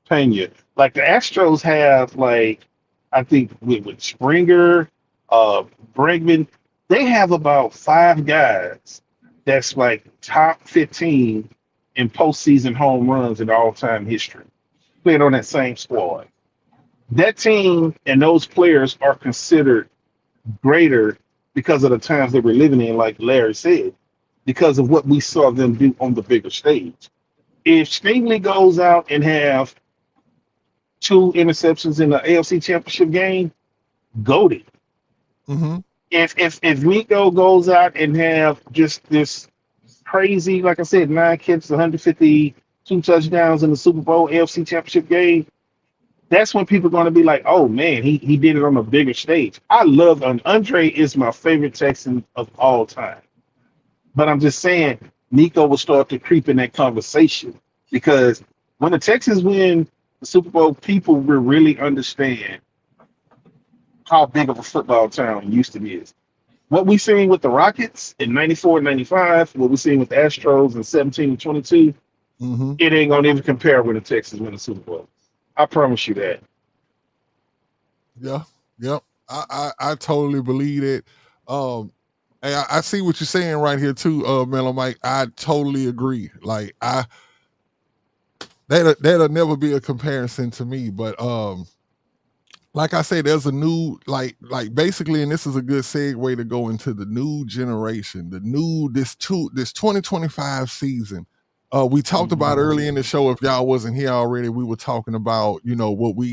Pena, like the Astros have, like, I think with Springer, Bregman, they have about 5 guys that's like top 15 in postseason home runs in all-time history, playing on that same squad. That team and those players are considered greater because of the times they were living in, like Larry said, because of what we saw them do on the bigger stage. If Stingley goes out and have 2 interceptions in the AFC Championship game, goated. Mm-hmm. If Nico goes out and have just this crazy, like I said, 9 catches, 152 touchdowns in the Super Bowl AFC Championship game, that's when people are going to be like, "Oh man, he did it on a bigger stage." I love Andre is my favorite Texan of all time, but I'm just saying Nico will start to creep in that conversation, because when the Texans win the Super Bowl, people will really understand how big of a football town Houston is. What we seen with the Rockets in 94 and 95, what we seen with the Astros in 17 and 22, it ain't going to even compare when the Texans win the Super Bowl. I promise you that. Yeah, yep. I totally believe it. And I see what you're saying right here too, Mellow Mike. I totally agree. Like that'll never be a comparison to me. But like I say, there's a new like basically, and this is a good segue to go into the new generation, this 2025 season. We talked about early in the show. If y'all wasn't here already, we were talking about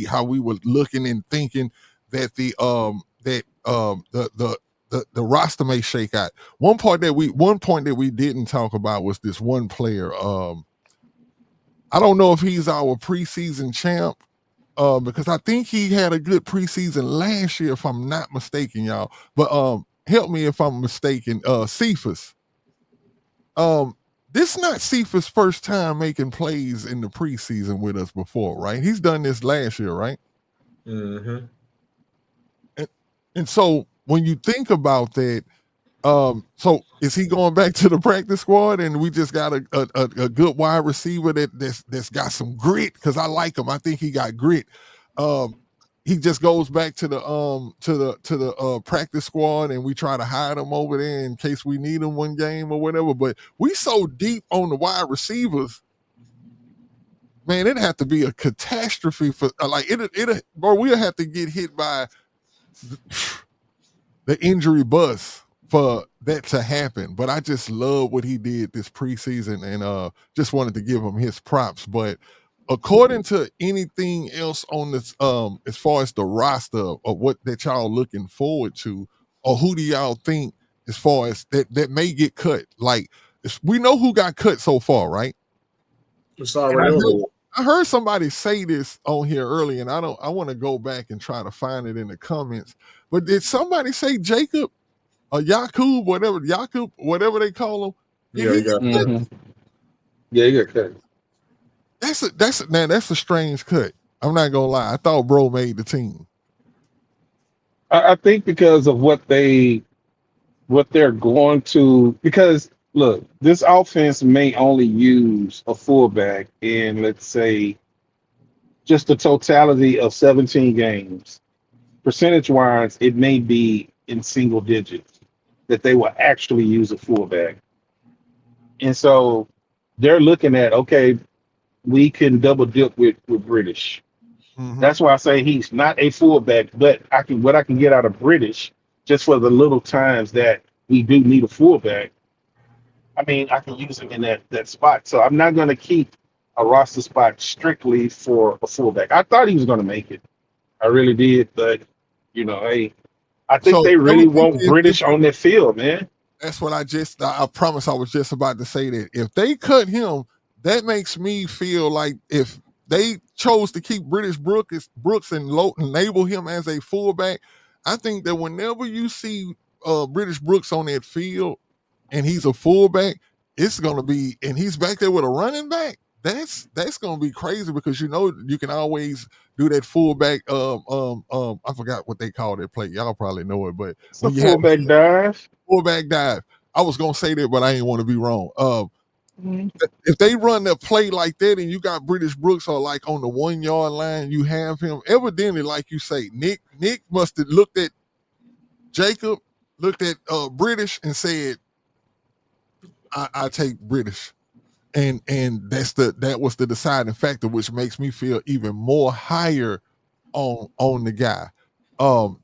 how we were looking and thinking that the roster may shake out. One point that we didn't talk about was this one player. I don't know if he's our preseason champ, because I think he had a good preseason last year, if I'm not mistaken, y'all. But help me if I'm mistaken. Cephas. This not Cephas' first time making plays in the preseason with us before, right? He's done this last year, right? Mm-hmm. And so when you think about that, so is he going back to the practice squad? And we just got a good wide receiver that's got some grit, because I like him. I think he got grit. He just goes back to the practice squad, and we try to hide him over there in case we need him one game or whatever. But we so deep on the wide receivers, man, it'd have to be a catastrophe for like it, bro. We'll have to get hit by the injury bus for that to happen. But I just love what he did this preseason, and just wanted to give him his props. But according to anything else on this, as far as the roster of what that y'all looking forward to, or who do y'all think as far as that may get cut? Like, we know who got cut so far, right? It's already over. I heard somebody say this on here early, and I want to go back and try to find it in the comments. But did somebody say Jacob or Yakub, whatever they call him? Yeah, he got cut. Yeah, he got cut. That's a strange cut. I'm not gonna lie. I thought bro made the team. I think because of what they're going to, because look, this offense may only use a fullback in, let's say, just the totality of 17 games. Percentage wise, it may be in single digits that they will actually use a fullback. And so they're looking at, okay, we can double dip with British. Mhm. That's why I say he's not a fullback, but what I can get out of British just for the little times that we do need a fullback. I mean, I can use him in that spot. So I'm not going to keep a roster spot strictly for a fullback. I thought he was going to make it. I really did, but hey, I think they really want British on their field, man. That's what I promise I was just about to say that. If they cut him, that makes me feel like if they chose to keep British Brooks and label him as a fullback, I think that whenever you see British Brooks on that field and he's a fullback, it's gonna be, and he's back there with a running back. That's gonna be crazy, because you can always do that fullback. I forgot what they call that play. Y'all probably know it, but it's a fullback dive. Fullback dive. I was gonna say that, but I didn't want to be wrong. If they run that play like that, and you got British Brooks or like on the 1 yard line, you have him. Evidently, like you say, Nick must have looked at Jacob, looked at British, and said, I take British. And that was the deciding factor, which makes me feel even more higher on the guy.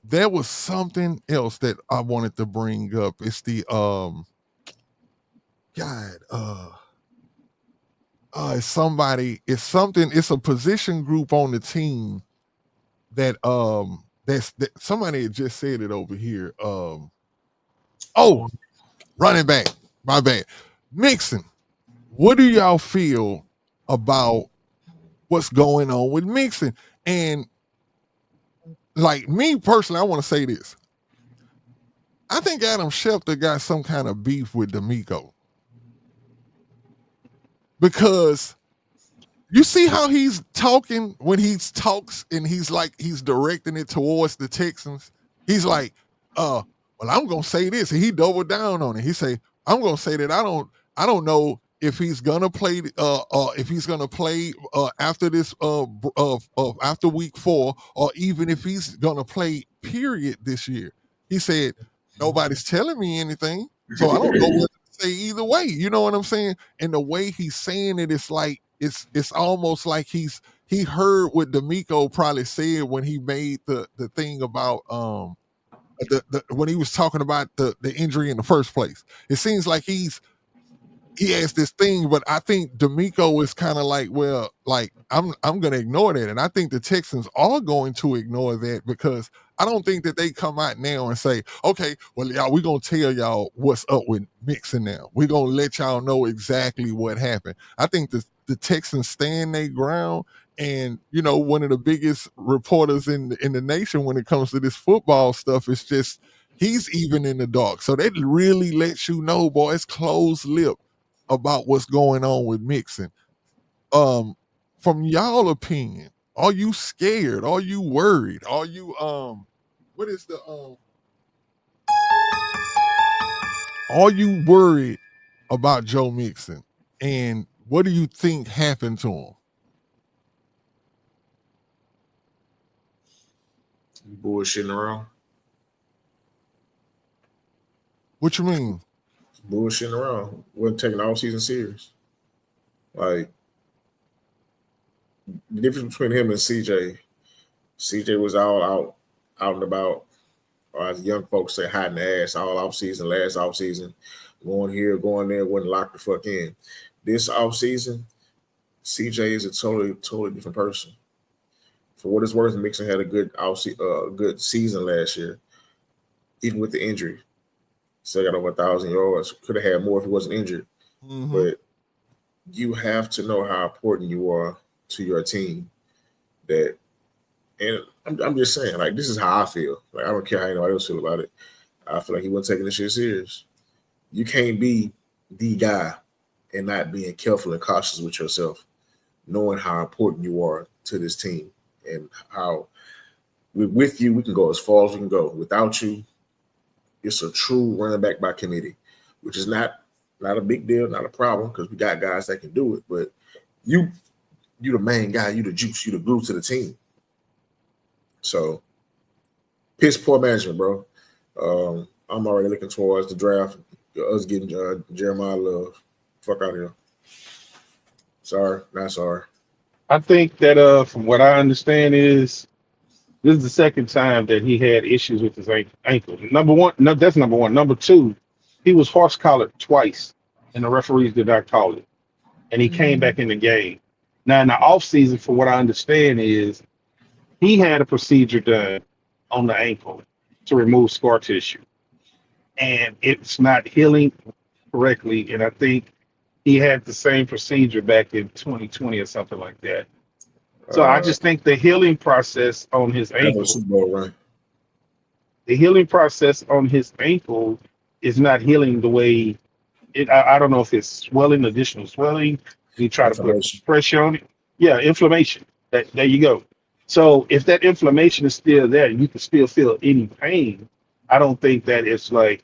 There was something else that I wanted to bring up. It's the it's a position group on the team that somebody had just said it over here. Running back. My bad. Mixon. What do y'all feel about what's going on with Mixon? And like me personally, I want to say this. I think Adam Schefter got some kind of beef with D'Amico, because you see how he's talking when he talks, and he's directing it towards the Texans. He's like, well, I'm gonna say this, and he doubled down on it. He say, I'm gonna say that I don't know if he's gonna play after this after week 4, or even if he's gonna play period this year. He said, nobody's telling me anything, so I don't know what to say either way. You know what I'm saying? And the way he's saying it, it's like it's almost like he heard what D'Amico probably said when he made the thing about when he was talking about the injury in the first place. It seems like he has this thing, but I think D'Amico is kind of like, well, like I'm going to ignore that, and I think the Texans are going to ignore that, because I don't think that they come out now and say, okay, well, y'all, we're going to tell y'all what's up with Mixon now. We're going to let y'all know exactly what happened. I think the Texans stand their ground, And one of the biggest reporters in the nation when it comes to this football stuff is just he's even in the dark. So that really lets you know, boy, it's closed lip about what's going on with Mixon. From y'all opinion, are you scared? Are you worried? Are you what is the are you worried about Joe Mixon? And what do you think happened to him? Bullshitting around. What you mean? Bullshitting around. Wasn't taking the all season serious. Like the difference between him and CJ was all out and about, or as young folks say, hiding the ass all off season, last off season, going here, going there, wasn't locked the fuck in. This off season, CJ is a totally different person. For what it's worth, Mixon had a good season last year, even with the injury. Still got over 1,000 yards. Could have had more if he wasn't injured. Mm-hmm. But you have to know how important you are to your team. That, and I'm just saying, like, this is how I feel. Like, I don't care how anybody else feel about it. I feel like he wasn't taking this shit serious. You can't be the guy and not being careful and cautious with yourself, knowing how important you are to this team and how with you we can go as far as we can go. Without you, it's a true running back by committee, which is not a big deal, not a problem, because we got guys that can do it. But you the main guy, you the juice, you the glue to the team. So, piss poor management, bro. I'm already looking towards the draft, us getting Jeremiah Love. Fuck out of here. Sorry, not sorry. I think that from what I understand is this is the second time that he had issues with his ankle. Number one, no, that's number one. Number two, he was horse collared twice, and the referees did not call it. And he came back in the game. Now, in the offseason, from what I understand, is he had a procedure done on the ankle to remove scar tissue. And it's not healing correctly. And I think he had the same procedure back in 2020 or something like that. So I just think the healing process on his ankle, the healing process on his ankle is not healing the way it. I don't know if it's swelling, additional swelling. You try to put pressure on it. Yeah, inflammation. There you go. So if that inflammation is still there, you can still feel any pain. I don't think that it's like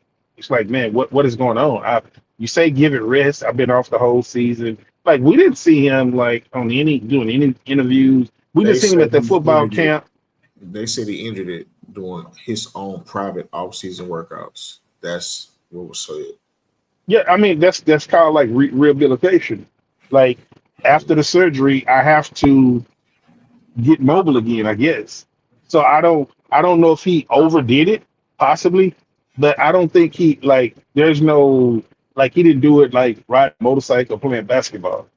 man, what is going on? You say give it rest. I've been off the whole season. Like we didn't see him like on doing any interviews. We didn't see him at the football camp. They said he injured it doing his own private off-season workouts. That's what was said. Yeah, I mean that's called like rehabilitation. Like after the surgery, I have to get mobile again, I guess. So I don't know if he overdid it, possibly, but I don't think he there's no he didn't do it like riding a motorcycle, playing basketball.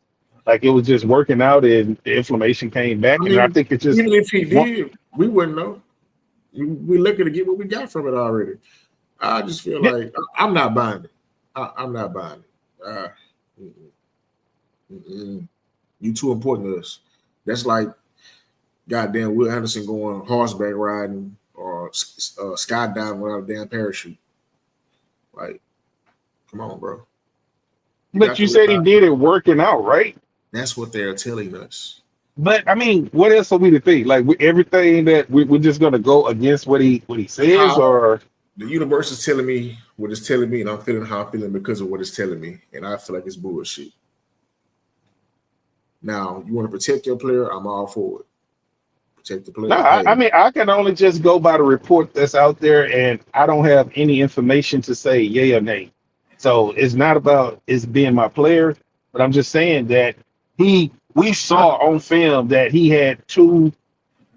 Like it was just working out and the inflammation came back. And I think it's just even if he did, we wouldn't know. We looking to get what we got from it already. I just feel like I'm not buying it. I'm not buying it. You too important to us. That's like goddamn Will Anderson going horseback riding or skydiving without a damn parachute. Like, come on, bro. But you said he did it working out, right? That's what they're telling us. But I mean, what else are we to think? Like everything that we're just gonna go against what he says, or the universe is telling me what it's telling me, and I'm feeling how I'm feeling because of what it's telling me, and I feel like it's bullshit. Now, you want to protect your player? I'm all for it. Protect the player. No, I mean, I can only just go by the report that's out there, and I don't have any information to say yay or nay. So it's not about it's being my player, but I'm just saying that we saw on film that he had 2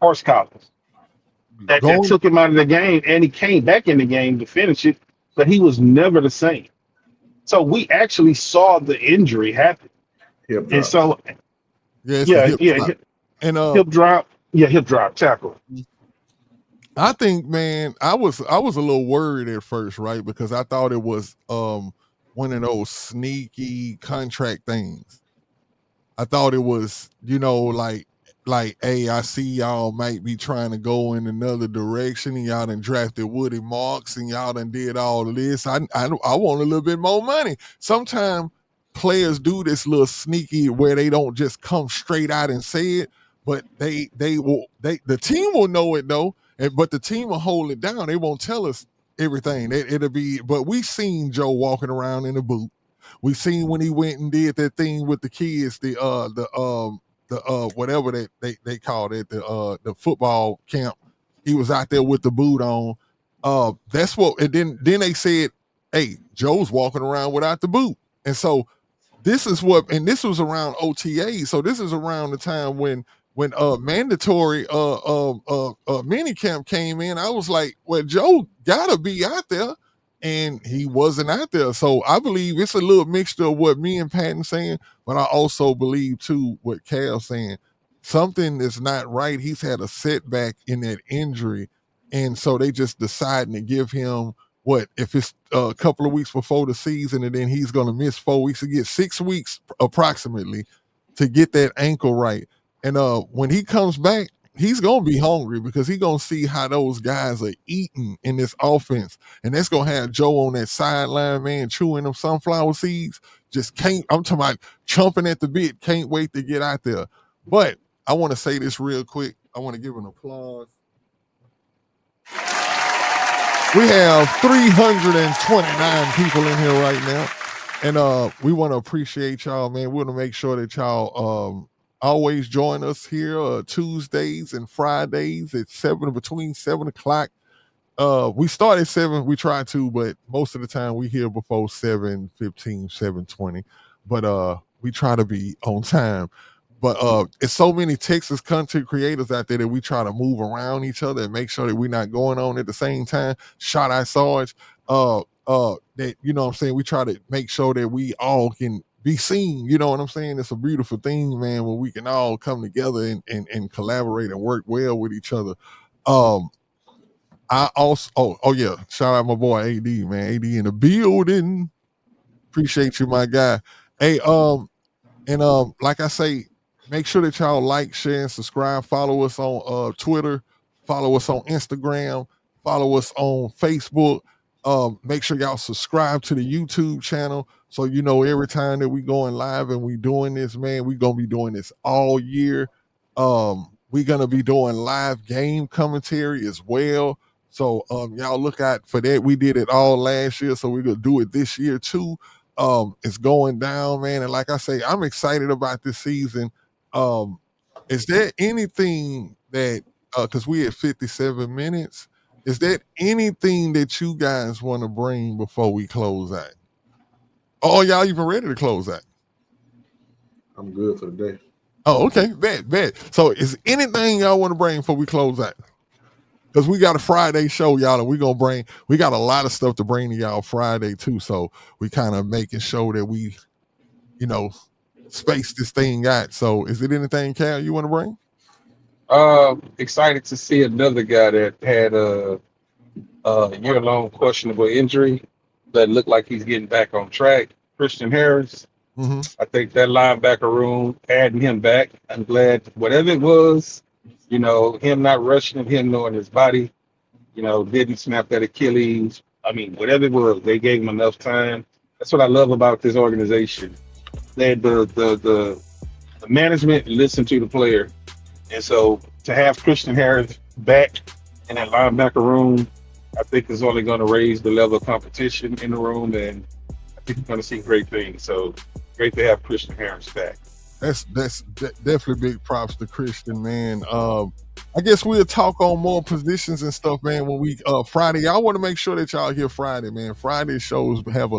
horse collars that took him out of the game, and he came back in the game to finish it, but he was never the same. So we actually saw the injury happen. Hip drop. And so hip drop. Yeah, hip drop tackle. I think, man, I was a little worried at first, right? Because I thought it was one of those sneaky contract things. I thought it was, like like, hey, I see y'all might be trying to go in another direction, and y'all done drafted Woody Marks, and y'all done did all of this. I want a little bit more money. Sometimes players do this little sneaky where they don't just come straight out and say it, but the team will know it though, but the team will hold it down. They won't tell us everything. It'll be, but we seen Joe walking around in a boot. We seen when he went and did that thing with the kids, the whatever they called it, the football camp. He was out there with the boot on. That's what, and then they said, hey, Joe's walking around without the boot. And so this is what, and this was around OTA. So this is around the time when mandatory mini camp came in. I was like, well, Joe gotta be out there, and he wasn't out there. So I believe it's a little mixture of what me and Patton saying, but I also believe too what Cal's saying. Something is not right. He's had a setback in that injury, and so they just deciding to give him what, if it's a couple of weeks before the season, and then he's going to miss 4 weeks to get 6 weeks approximately to get that ankle right. And when he comes back, he's going to be hungry because he's going to see how those guys are eating in this offense. And that's going to have Joe on that sideline, man, chewing them sunflower seeds. Just can't, I'm talking about chomping at the bit. Can't wait to get out there. But I want to say this real quick. I want to give an applause. We have 329 people in here right now. And we want to appreciate y'all, man. We want to make sure that y'all always join us here Tuesdays and Fridays at between 7 o'clock. We start at 7, we try to, but most of the time we here before 7:15, 7:20. But we try to be on time. But it's so many Texas content creators out there that we try to move around each other and make sure that we're not going on at the same time. Shout out Sarge. That, you know what I'm saying, we try to make sure that we all can be seen. You know what I'm saying? It's a beautiful thing, man, when we can all come together and collaborate and work well with each other. I also, yeah, shout out my boy AD, man. AD in the building. Appreciate you, my guy. Hey, like I say, make sure that y'all like, share, and subscribe. Follow us on Twitter. Follow us on Instagram. Follow us on Facebook. Make sure y'all subscribe to the YouTube channel so you know every time that we going live and we doing this, man. We gonna be doing this all year. We're gonna be doing live game commentary as well. So y'all look out for that. We did it all last year, so we're gonna do it this year too. It's going down, man. And like I say, I'm excited about this season. Is there anything that, because we had 57 minutes, is there anything that you guys want to bring before we close out? Oh, y'all even ready to close out? I'm good for the day. Oh, okay. Bet. So is anything y'all want to bring before we close out? Because we got a Friday show, y'all, and we got a lot of stuff to bring to y'all Friday too. So we kind of making sure that we, space this thing out. So is it anything, Cal, you want to bring? Excited to see another guy that had a year-long questionable injury that looked like he's getting back on track. Christian Harris. Mm-hmm. I think that linebacker room, adding him back, I'm glad whatever it was, him not rushing him knowing his body, didn't snap that Achilles. I mean, whatever it was, they gave him enough time. That's what I love about this organization. They the management listened to the player. And so to have Christian Harris back in that linebacker room, I think is only going to raise the level of competition in the room, and I think we're going to see great things. So great to have Christian Harris back. That's definitely big props to Christian, man. I guess we'll talk on more positions and stuff, man, when we Friday. I want to make sure that y'all hear Friday, man. Friday shows have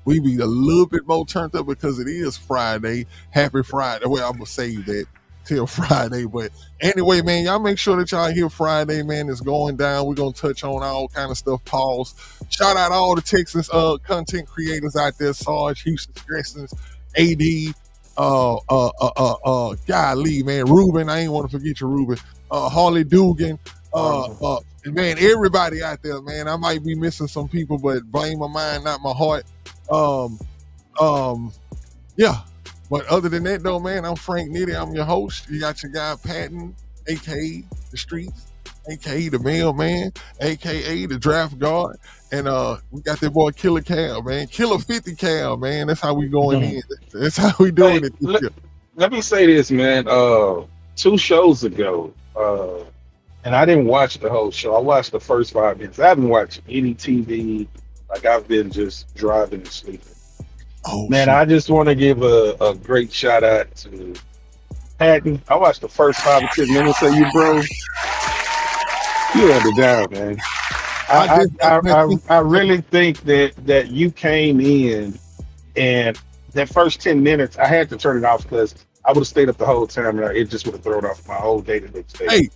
we be a little bit more turned up because it is Friday. Happy Friday. Well, I'm gonna save that till Friday, but anyway, man, y'all make sure that y'all hear Friday, man. It's going down. We're gonna touch on all kind of stuff. Pause. Shout out all the Texans content creators out there: Sarge, Houston Texans, AD. Golly, man, Ruben, I ain't want to forget you, Ruben. Harley Dugan, man, everybody out there, man. I might be missing some people, but blame my mind, not my heart. Yeah, But other than that, though, man, I'm Frank Nitty. I'm your host. You got your guy Patton, a.k.a. The Streets, a.k.a. The Mailman, a.k.a. The Draft Guard. And we got that boy Killer Cal, man. Killer 50 Cal, man. That's how we going in. That's how we doing it this year. Let me say this, man. 2 shows ago, and I didn't watch the whole show. I watched the first 5 minutes. I haven't watched any TV. Like, I've been just driving and sleeping. Oh, man, shit. I just want to give a great shout out to Patton. I watched the first 5 or 10 minutes of you, bro. You held it down, man. I really think that you came in, and that first 10 minutes, I had to turn it off because I would have stayed up the whole time, and it just would have thrown off my whole day the next day. Hey,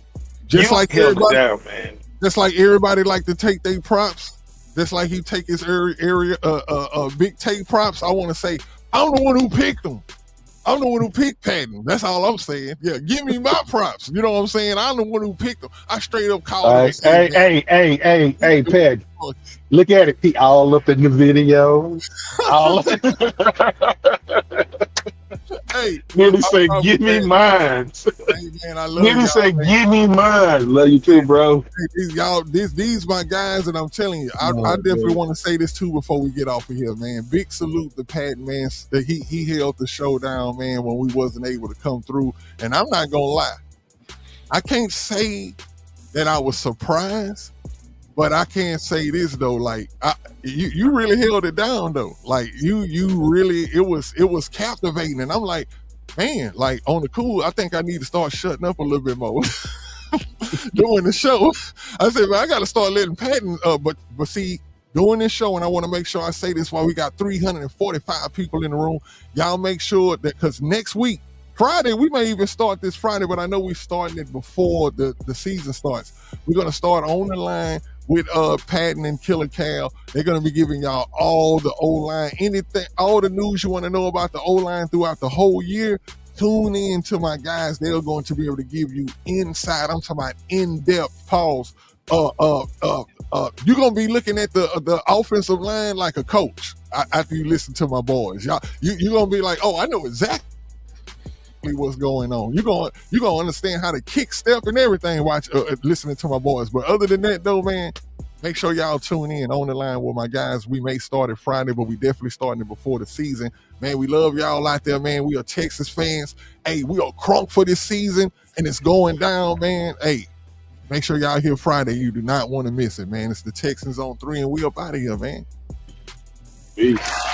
just you like held everybody, it down, man. just like everybody like to take their props. Just like he take his big take props. I want to say I'm the one who picked him. I'm the one who picked Patton. That's all I'm saying. Yeah, give me my props. You know what I'm saying? I'm the one who picked him. I straight up called him. Hey, Pat. Look at it. He all up in the video. All Hey, Nitty say, give me mine. Hey, man, I love Nitty say, man. give me mine. Love you too, bro. Hey, these my guys, and I'm telling you, I definitely want to say this too before we get off of here, man. Big salute to Pat, man. That he held the show down, man, when we wasn't able to come through. And I'm not gonna lie, I can't say that I was surprised, but I can say this though, like you really held it down though. Like you really, it was captivating, and I'm like, man, like on the cool, I think I need to start shutting up a little bit more doing the show. I said, man, I got to start letting Patton. But see, doing this show, and I want to make sure I say this while we got 345 people in the room. Y'all make sure that, because next week, Friday, we may even start this Friday, but I know we're starting it before the season starts. We're going to start on the line with Patton and Killer Cal. They're going to be giving y'all all the O-line, anything, all the news you want to know about the O-line throughout the whole year. Tune in to my guys. They're going to be able to give you inside. I'm talking about in-depth pause. You're going to be looking at the offensive line like a coach after you listen to my boys. You're going to be like, oh, I know exactly what's going on. You're gonna understand how to kick step and everything listening to my boys. But other than that though, man, make sure y'all tune in on the line with my guys. We may start it Friday, but we definitely starting it before the season. Man, we love y'all out there, man. We are Texas fans. Hey, we are crunk for this season, and it's going down, man. Hey, make sure y'all here Friday. You do not want to miss it, man. It's the Texans on 3, and we up out of here, man. Peace.